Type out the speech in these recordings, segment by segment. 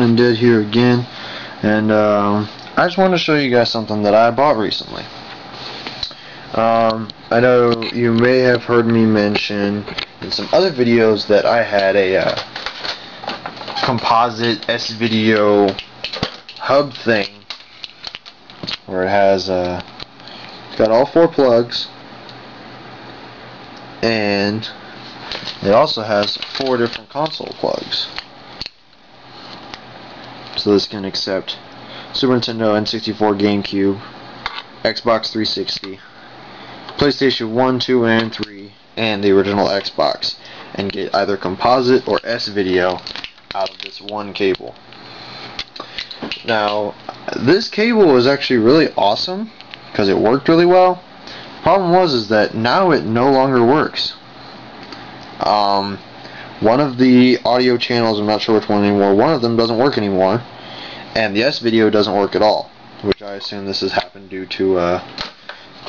everyone, Indead here again, and I just wanted to show you guys something that I bought recently. I know you may have heard me mention in some other videos that I had a composite S-Video hub thing where it has it's got all 4 plugs, and it also has 4 different console plugs. So this can accept Super Nintendo, N64, GameCube, Xbox 360, PlayStation 1, 2, and 3, and the original Xbox, and get either composite or S-Video out of this one cable. Now, this cable was actually really awesome because it worked really well. Problem was that now it no longer works. One of the audio channels, I'm not sure which one anymore, one of them doesn't work anymore, and the S-Video doesn't work at all, which I assume this has happened due to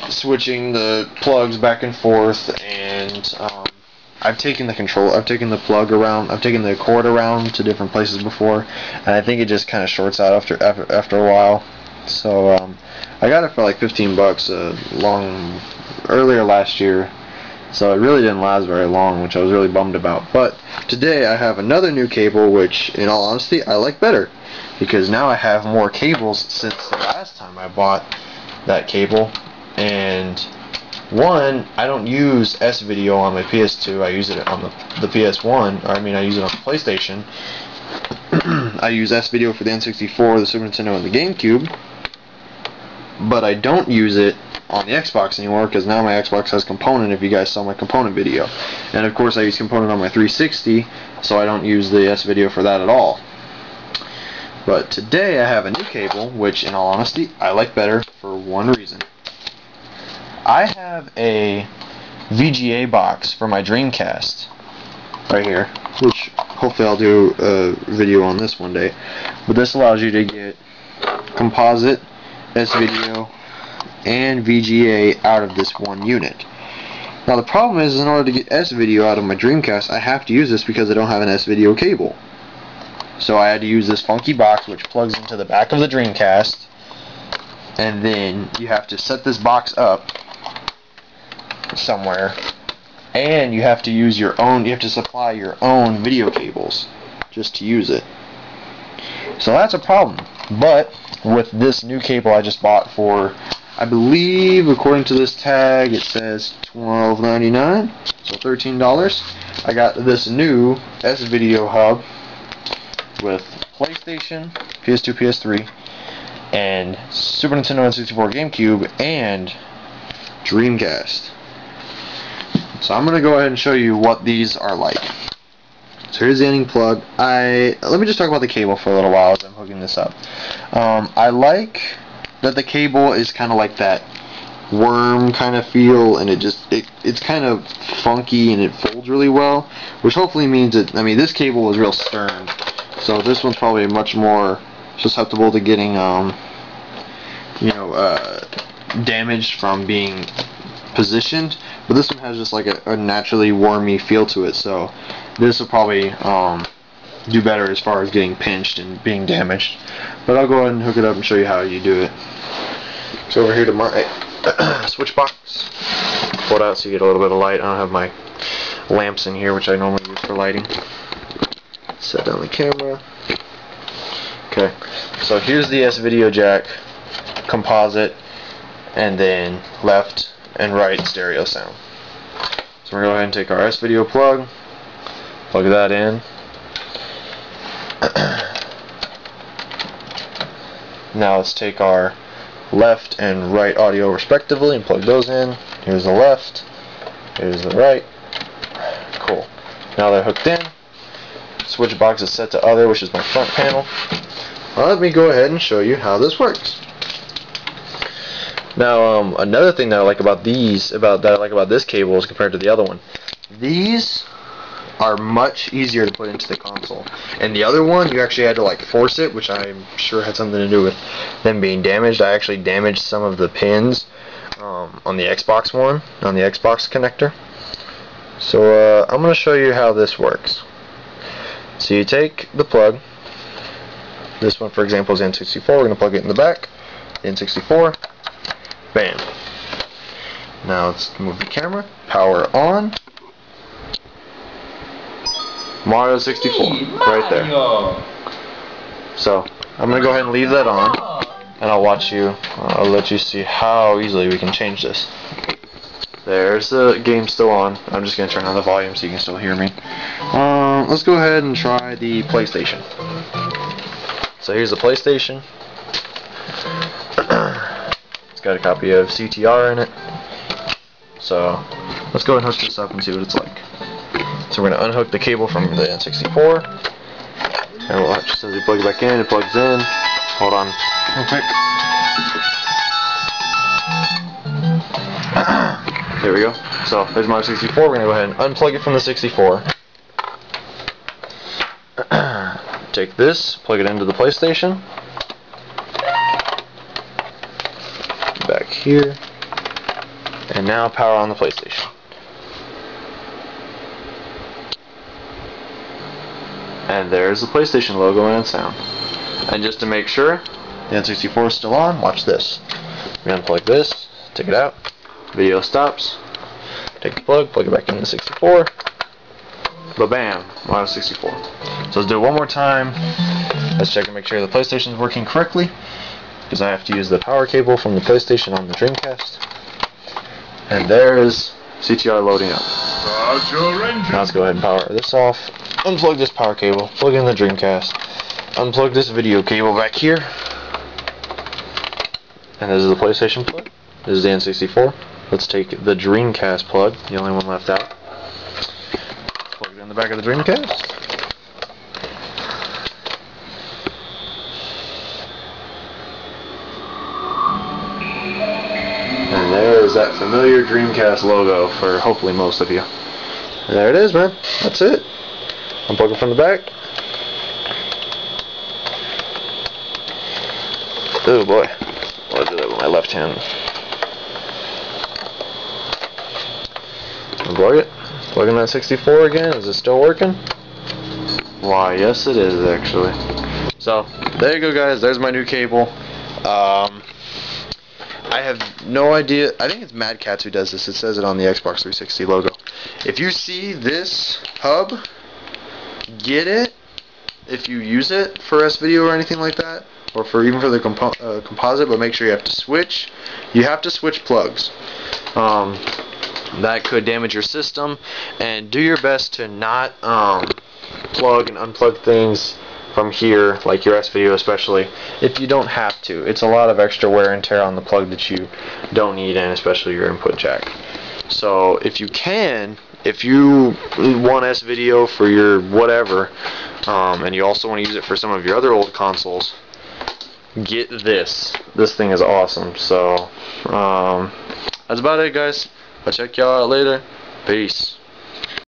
switching the plugs back and forth, and I've taken the plug around, I've taken the cord around to different places before, and I think it just kind of shorts out after a while. So I got it for like 15 bucks earlier last year. So it really didn't last very long, which I was really bummed about. But today I have another new cable, which in all honesty I like better, because now I have more cables since the last time I bought that cable. And one, I don't use S-Video on my PS2, I use it on the PS1, I use it on the PlayStation. I use S-Video for the N64, the Super Nintendo, and the GameCube, but I don't use it on the Xbox anymore, because now my Xbox has Component, if you guys saw my Component video. And of course I use Component on my 360, so I don't use the S-Video for that at all. But today I have a new cable, which in all honesty I like better for one reason. I have a VGA box for my Dreamcast right here, which hopefully I'll do a video on this one day. But this allows you to get composite, S-Video, and VGA out of this one unit. Now the problem is, in order to get S-Video out of my Dreamcast, I have to use this because I don't have an S-Video cable. So I had to use this funky box which plugs into the back of the Dreamcast, and then you have to set this box up somewhere, and you have to use your own, you have to supply your own video cables just to use it. So that's a problem. But with this new cable I just bought for, I believe according to this tag it says $12.99, so $13, I got this new S-Video hub with PlayStation, PS2, PS3, and Super Nintendo, N64, GameCube, and Dreamcast. So I'm going to go ahead and show you what these are like. So here's the ending plug. Let me just talk about the cable for a little while as I'm hooking this up. I like that the cable is kind of like that worm kind of feel, and it's kind of funky and it folds really well, which hopefully means that, this cable is real stern, so this one's probably much more susceptible to getting damaged from being positioned, but this one has just like a naturally wormy feel to it, so this will probably do better as far as getting pinched and being damaged. But I'll go ahead and hook it up and show you how you do it. So over here to my switch box, pull it out so you get a little bit of light. I don't have my lamps in here, which I normally use for lighting. Set down the camera. Okay, so here's the S-Video jack, composite, and then left and right stereo sound. So we're going to go ahead and take our S-Video plug, plug that in. Now let's take our left and right audio respectively and plug those in. Here's the left, here's the right. Cool. Now they're hooked in. Switch box is set to other, which is my front panel. Let me go ahead and show you how this works. Now, another thing that I like about this cable is compared to the other one. These are much easier to put into the console. And the other one, you actually had to force it, which I'm sure had something to do with them being damaged. I actually damaged some of the pins on the Xbox one, on the Xbox connector. So I'm going to show you how this works. So you take the plug, This one, for example, is N64. We're going to plug it in the back. N64. Bam. Now let's move the camera. Power on. Mario 64. Right there. So, I'm going to go ahead and leave that on. And I'll let you see how easily we can change this. There's the game still on. I'm just going to turn on the volume so you can still hear me. Let's go ahead and try the PlayStation. So here's the PlayStation. It's got a copy of CTR in it. So let's go ahead and hook this up and see what it's like. So we're going to unhook the cable from the N64. And we'll watch as we plug it back in. It plugs in. Hold on real quick. There we go. So there's Mario 64. We're going to go ahead and unplug it from the 64. Take this, plug it into the PlayStation. Back here. And now power on the PlayStation. And there's the PlayStation logo and sound. And just to make sure the N64 is still on, watch this. We unplug this, take it out. Video stops. Take the plug it back in the 64. Ba-bam, Mario 64. So let's do it one more time. Let's check and make sure the PlayStation is working correctly, because I have to use the power cable from the PlayStation on the Dreamcast. And there's CTR loading up. Now let's go ahead and power this off. Unplug this power cable, plug in the Dreamcast, unplug this video cable back here. And this is the PlayStation plug. This is the N64. Let's take the Dreamcast plug, the only one left out. Plug it in the back of the Dreamcast. And there is that familiar Dreamcast logo for hopefully most of you. And there it is, man. That's it. Unplug it from the back. Oh boy. I'll do that with my left hand. Unplug it. Plug in that 64 again. Is it still working? Why, yes it is actually. So, there you go guys. There's my new cable. I have no idea. I think it's Mad Cats who does this. It says it on the Xbox 360 logo. If you see this hub, get it if you use it for S-Video or anything like that, or for even for the composite, but make sure you have to switch. You have to switch plugs. That could damage your system, and do your best to not plug and unplug things from here, like your S-Video especially, if you don't have to. It's a lot of extra wear and tear on the plug that you don't need, and especially your input jack. So if you can, if you want S-Video for your whatever, and you also want to use it for some of your other old consoles, get this. This thing is awesome. So that's about it, guys. I'll check y'all out later. Peace.